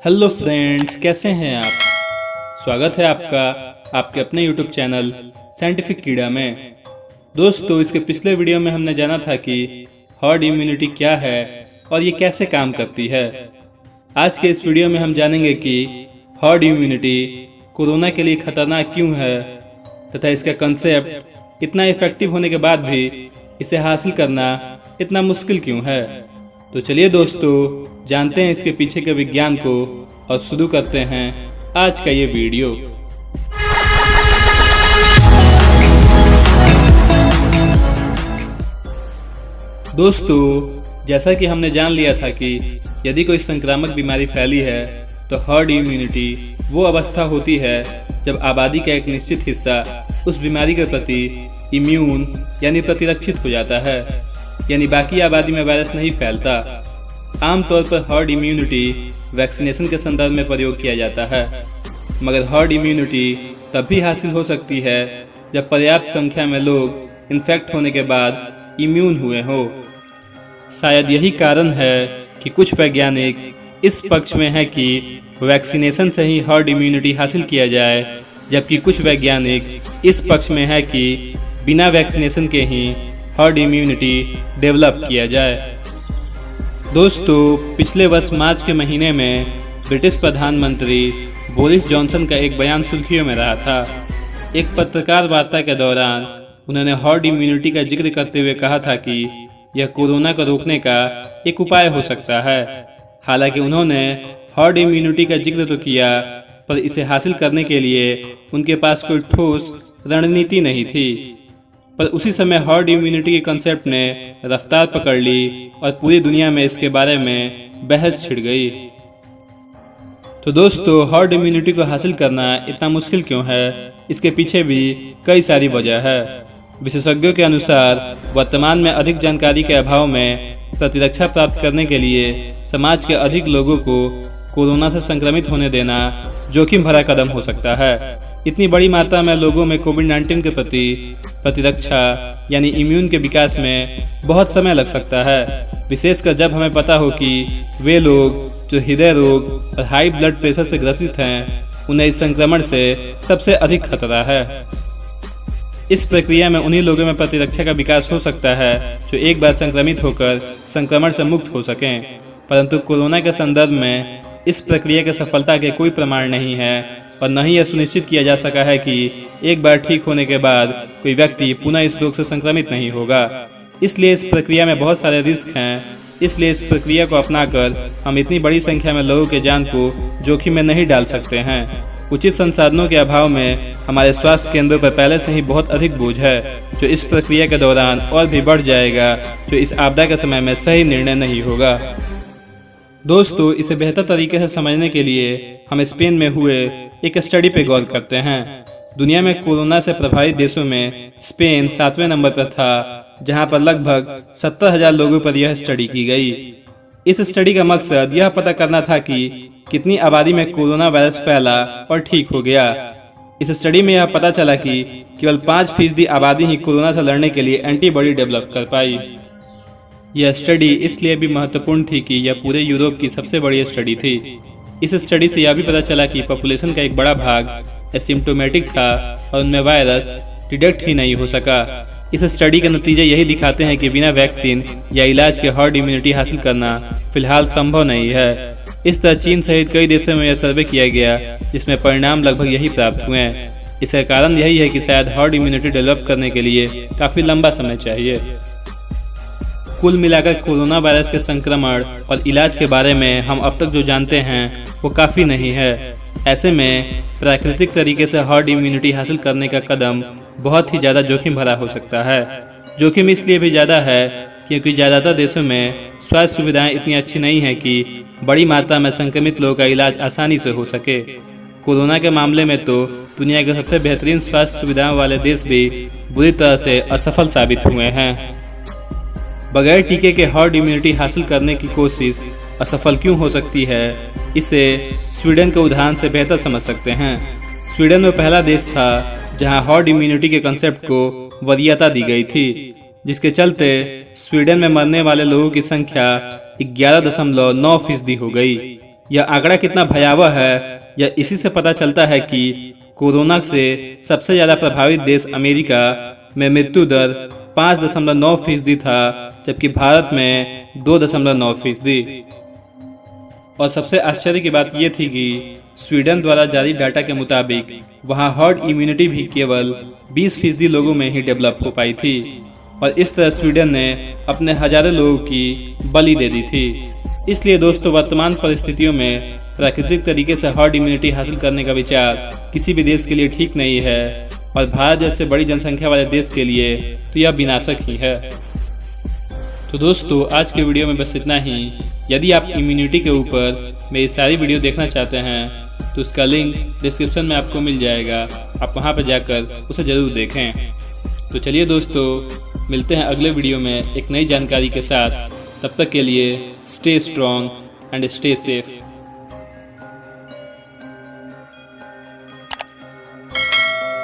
Hello friends, कैसे हैं आप। स्वागत है आपका आपके अपने यूट्यूब चैनल साइंटिफिक कीड़ा में। दोस्तों, इसके पिछले वीडियो में हमने जाना था कि हर्ड इम्यूनिटी क्या है और ये कैसे काम करती है। आज के इस वीडियो में हम जानेंगे कि हर्ड इम्यूनिटी कोरोना के लिए खतरनाक क्यों है तथा इसका कंसेप्ट इतना इफेक्टिव होने के बाद भी इसे हासिल करना इतना मुश्किल क्यों है। तो चलिए दोस्तों, जानते हैं इसके पीछे के विज्ञान को और शुरू करते हैं आज का ये वीडियो। दोस्तों, जैसा कि हमने जान लिया था कि यदि कोई संक्रामक बीमारी फैली है तो हर्ड इम्यूनिटी वो अवस्था होती है जब आबादी का एक निश्चित हिस्सा उस बीमारी के प्रति इम्यून यानी प्रतिरक्षित हो जाता है, यानी बाकी आबादी में वायरस नहीं फैलता। आमतौर पर हर्ड इम्यूनिटी वैक्सीनेशन के संदर्भ में प्रयोग किया जाता है, मगर हर्ड इम्यूनिटी तब भी हासिल हो सकती है जब पर्याप्त संख्या में लोग इन्फेक्ट होने के बाद इम्यून हुए हो। शायद यही कारण है कि कुछ वैज्ञानिक इस पक्ष में है कि वैक्सीनेशन से ही हर्ड इम्यूनिटी हासिल किया जाए, जबकि कुछ वैज्ञानिक इस पक्ष में है कि बिना वैक्सीनेशन के ही हर्ड इम्यूनिटी डेवलप किया जाए। दोस्तों, पिछले वर्ष मार्च के महीने में ब्रिटिश प्रधानमंत्री बोरिस जॉनसन का एक बयान सुर्खियों में रहा था। एक पत्रकार वार्ता के दौरान उन्होंने हर्ड इम्यूनिटी का जिक्र करते हुए कहा था कि यह कोरोना को रोकने का एक उपाय हो सकता है। हालांकि उन्होंने हर्ड इम्यूनिटी का जिक्र तो किया, पर इसे हासिल करने के लिए उनके पास कोई ठोस रणनीति नहीं थी। पर उसी समय हर्ड इम्यूनिटी के कंसेप्ट ने रफ्तार पकड़ ली और पूरी दुनिया में इसके बारे में बहस छिड़ गई। तो दोस्तों, हर्ड इम्यूनिटी को हासिल करना इतना मुश्किल क्यों है, इसके पीछे भी कई सारी वजह है। विशेषज्ञों के अनुसार वर्तमान में अधिक जानकारी के अभाव में प्रतिरक्षा प्राप्त करने के लिए समाज के अधिक लोगों को कोरोना से संक्रमित होने देना जोखिम भरा कदम हो सकता है। इतनी बड़ी मात्रा में लोगों में कोविड-19 के प्रति प्रतिरक्षा यानी इम्यून के विकास में बहुत समय लग सकता है, विशेषकर जब हमें पता हो कि वे लोग जो हृदय रोग और हाई ब्लड प्रेशर से ग्रसित हैं, उन्हें इस संक्रमण से सबसे अधिक खतरा है। इस प्रक्रिया में उन्हीं लोगों में प्रतिरक्षा का विकास हो सकता है जो एक बार संक्रमित होकर संक्रमण से मुक्त हो सकें, परंतु कोरोना के संदर्भ में इस प्रक्रिया की सफलता के कोई प्रमाण नहीं है और न ही यह सुनिश्चित किया जा सका है कि एक बार ठीक होने के बाद कोई व्यक्ति पुनः इस रोग से संक्रमित नहीं होगा। इसलिए इस प्रक्रिया में बहुत सारे रिस्क हैं। इसलिए इस प्रक्रिया को अपनाकर हम इतनी बड़ी संख्या में लोगों के जान को जोखिम में नहीं डाल सकते हैं। उचित संसाधनों के अभाव में हमारे स्वास्थ्य केंद्रों पर पहले से ही बहुत अधिक बोझ है, जो इस प्रक्रिया के दौरान और भी बढ़ जाएगा, जो इस आपदा के समय में सही निर्णय नहीं होगा। दोस्तों, इसे बेहतर तरीके से समझने के लिए हम स्पेन में हुए एक स्टडी पे गौर करते हैं। दुनिया में कोरोना से प्रभावित देशों में स्पेन 7वें नंबर पर था, जहां पर लगभग 70,000 लोगों पर यह स्टडी की गई। इस स्टडी का मकसद यह पता करना था कि कितनी आबादी में कोरोना वायरस फैला और ठीक हो गया। इस स्टडी में यह पता चला कि केवल 5% आबादी ही कोरोना से लड़ने के लिए एंटीबॉडी डेवलप कर पाई। यह स्टडी इसलिए भी महत्वपूर्ण थी कि यह पूरे यूरोप की सबसे बड़ी स्टडी थी। इस स्टडी से यह भी पता चला कि पॉपुलेशन का एक बड़ा भाग एसिम्प्टोमेटिक था और उनमें वायरस डिटेक्ट ही नहीं हो सका। इस स्टडी के नतीजे यही दिखाते हैं कि बिना वैक्सीन या इलाज के हर्ड इम्यूनिटी हासिल करना फिलहाल संभव नहीं है। इस तरह चीन सहित कई देशों में यह सर्वे किया गया, जिसमें परिणाम लगभग यही प्राप्त हुए हैं। इसका कारण यही है कि शायद हर्ड इम्यूनिटी डेवलप करने के लिए काफ़ी लंबा समय चाहिए। कुल मिलाकर कोरोना वायरस के संक्रमण और इलाज के बारे में हम अब तक जो जानते हैं वो काफ़ी नहीं है। ऐसे में प्राकृतिक तरीके से हर्ड इम्यूनिटी हासिल करने का कदम बहुत ही ज़्यादा जोखिम भरा हो सकता है। जोखिम इसलिए भी ज़्यादा है क्योंकि ज़्यादातर देशों में स्वास्थ्य सुविधाएं इतनी अच्छी नहीं हैं कि बड़ी मात्रा में संक्रमित लोगों का इलाज आसानी से हो सके। कोरोना के मामले में तो दुनिया के सबसे बेहतरीन स्वास्थ्य सुविधाओं वाले देश भी बुरी तरह से असफल साबित हुए हैं। बगैर टीके के हर्ड इम्यूनिटी हासिल करने की कोशिश असफल क्यों हो सकती है, इसे स्वीडन के उदाहरण से बेहतर समझ सकते हैं। स्वीडन में पहला देश था जहां हर्ड इम्यूनिटी के कंसेप्ट को वरीयता दी गई थी, जिसके चलते स्वीडन में मरने वाले लोगों की संख्या 11.9% हो गई, यह आंकड़ा कितना भयावह है यह इसी से पता चलता है कि कोरोना से सबसे ज़्यादा प्रभावित देश अमेरिका में मृत्यु दर 5.9% था, जबकि भारत में 2.9%। और सबसे आश्चर्य की बात यह थी कि स्वीडन द्वारा जारी डाटा के मुताबिक वहां हर्ड इम्यूनिटी भी केवल 20% लोगों में ही डेवलप हो पाई थी, और इस तरह स्वीडन ने अपने हजारों लोगों की बलि दे दी थी। इसलिए दोस्तों, वर्तमान परिस्थितियों में प्राकृतिक तरीके से हर्ड इम्यूनिटी हासिल करने का विचार किसी भी देश के लिए ठीक नहीं है, और भारत जैसे बड़ी जनसंख्या वाले देश के लिए तो यह विनाशक ही है। तो दोस्तों, आज के वीडियो में बस इतना ही। यदि आप इम्यूनिटी के ऊपर मेरी सारी वीडियो देखना चाहते हैं तो उसका लिंक डिस्क्रिप्शन में आपको मिल जाएगा, आप वहां पर जाकर उसे ज़रूर देखें। तो चलिए दोस्तों, मिलते हैं अगले वीडियो में एक नई जानकारी के साथ। तब तक के लिए stay strong and stay safe.